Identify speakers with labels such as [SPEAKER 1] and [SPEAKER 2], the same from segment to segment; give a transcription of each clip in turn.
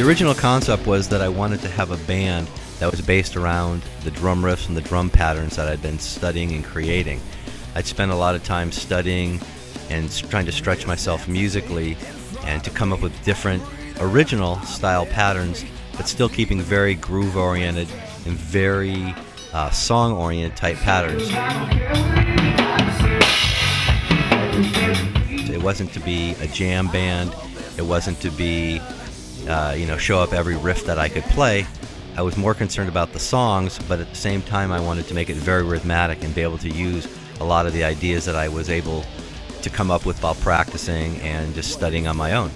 [SPEAKER 1] The original concept was that I wanted to have a band that was based around the drum riffs and the drum patterns that I'd been studying and creating. I'd spent a lot of time studying and trying to stretch myself musically and to come up with different original style patterns, but still keeping very groove-oriented and very song-oriented type patterns. It wasn't to be a jam band. It wasn't to be, show up every riff that I could play. I was more concerned about the songs, but at the same time I wanted to make it very rhythmic and be able to use a lot of the ideas that I was able to come up with while practicing and just studying on my own.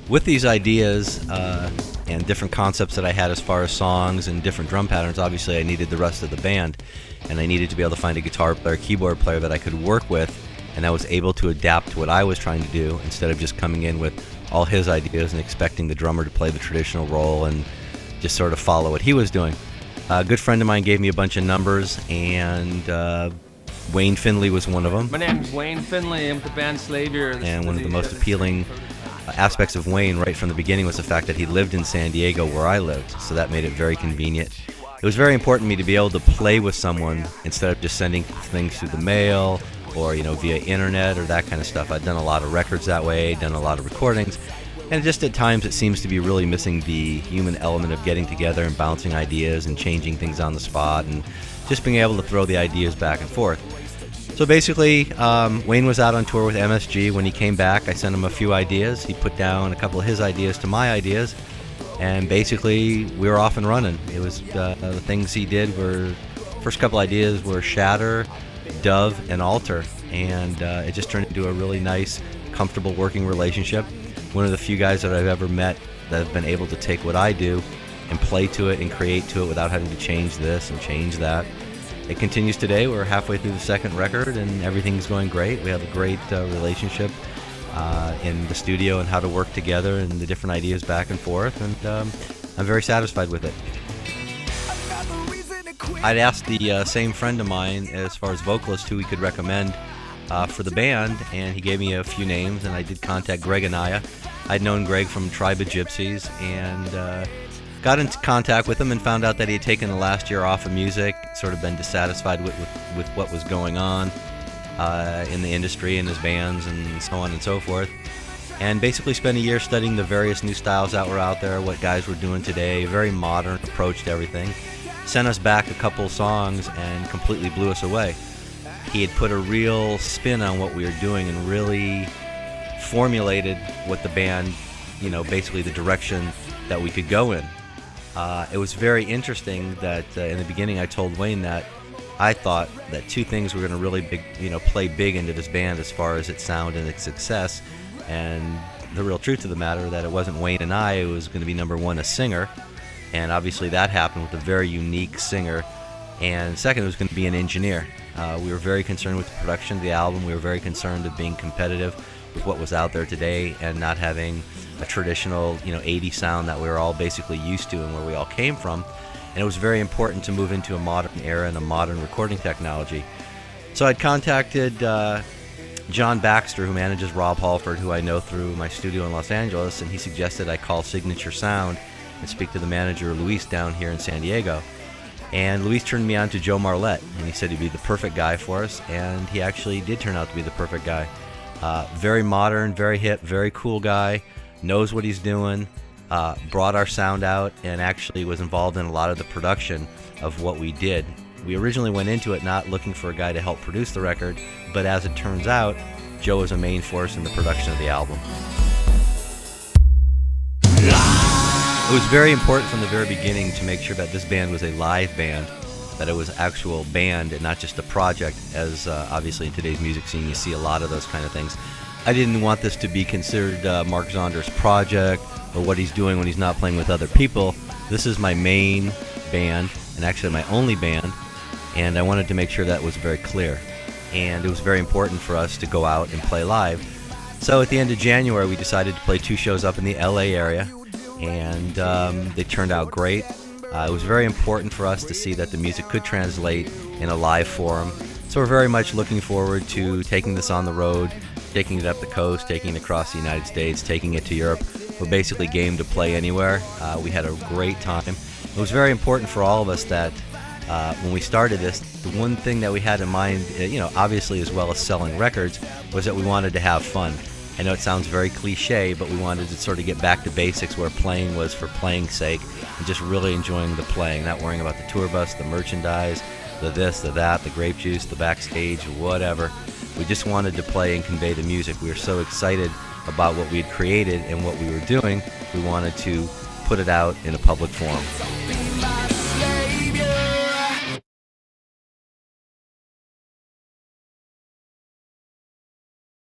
[SPEAKER 1] With these ideas and different concepts that I had as far as songs and different drum patterns, obviously I needed the rest of the band, and I needed to be able to find a guitar player, keyboard player that I could work with, and I was able to adapt to what I was trying to do instead of just coming in with all his ideas and expecting the drummer to play the traditional role and just sort of follow what he was doing. A good friend of mine gave me a bunch of numbers, and Wayne Finley was one of them.
[SPEAKER 2] My name's Wayne Finley. I'm with the band Slavior.
[SPEAKER 1] And one of the most appealing aspects of Wayne right from the beginning was the fact that he lived in San Diego where I lived, so that made it very convenient. It was very important to me to be able to play with someone instead of just sending things through the mail or via internet or that kind of stuff. I've done a lot of records that way, done a lot of recordings, and just at times it seems to be really missing the human element of getting together and bouncing ideas and changing things on the spot and just being able to throw the ideas back and forth. So basically, Wayne was out on tour with MSG. When he came back, I sent him a few ideas. He put down a couple of his ideas to my ideas, and basically we were off and running. It was the things he did were, first couple ideas were Shatter, Dove, and Alter, and it just turned into a really nice, comfortable working relationship. One of the few guys that I've ever met that have been able to take what I do and play to it and create to it without having to change this and change that. It continues today. We're halfway through the second record and everything's going great. We have a great relationship in the studio and how to work together and the different ideas back and forth, and I'm very satisfied with it. I'd asked the same friend of mine as far as vocalist who he could recommend for the band, and he gave me a few names, and I did contact Greg Anaya. I'd known Greg from Tribe of Gypsies, and got into contact with him and found out that he had taken the last year off of music, sort of been dissatisfied with what was going on in the industry and his bands and so on and so forth, and basically spent a year studying the various new styles that were out there, what guys were doing today, a very modern approach to everything. Sent us back a couple songs and completely blew us away. He had put a real spin on what we were doing and really formulated what the band, basically the direction that we could go in. It was very interesting that in the beginning I told Wayne that I thought that two things were going to really play big into this band as far as its sound and its success, and the real truth of the matter that it wasn't Wayne and I, it was going to be number one, a singer, and obviously that happened with a very unique singer, and second, it was going to be an engineer. We were very concerned with the production of the album. We were very concerned with being competitive with what was out there today and not having a traditional 80s sound that we were all basically used to and where we all came from. And it was very important to move into a modern era and a modern recording technology. So I'd contacted John Baxter, who manages Rob Halford, who I know through my studio in Los Angeles, and he suggested I call Signature Sound and speak to the manager, Luis, down here in San Diego. And Luis turned me on to Joe Marlette, and he said he'd be the perfect guy for us, and he actually did turn out to be the perfect guy. Very modern, very hip, very cool guy, knows what he's doing, brought our sound out, and actually was involved in a lot of the production of what we did. We originally went into it not looking for a guy to help produce the record, but as it turns out, Joe was a main force in the production of the album. It was very important from the very beginning to make sure that this band was a live band, that it was an actual band and not just a project, as obviously in today's music scene you see a lot of those kind of things. I didn't want this to be considered Mark Zonder's project or what he's doing when he's not playing with other people. This is my main band, and actually my only band, and I wanted to make sure that was very clear. And it was very important for us to go out and play live. So at the end of January we decided to play 2 shows up in the LA area, and they turned out great. It was very important for us to see that the music could translate in a live forum. So we're very much looking forward to taking this on the road taking it up the coast, taking it across the United States, taking it to Europe. We're basically game to play anywhere. We had a great time. It was very important for all of us that when we started this, the one thing that we had in mind, obviously as well as selling records, was that we wanted to have fun. I know it sounds very cliche, but we wanted to sort of get back to basics where playing was for playing's sake and just really enjoying the playing, not worrying about the tour bus, the merchandise, the this, the that, the grape juice, the backstage, whatever. We just wanted to play and convey the music. We were so excited about what we had created and what we were doing, we wanted to put it out in a public forum.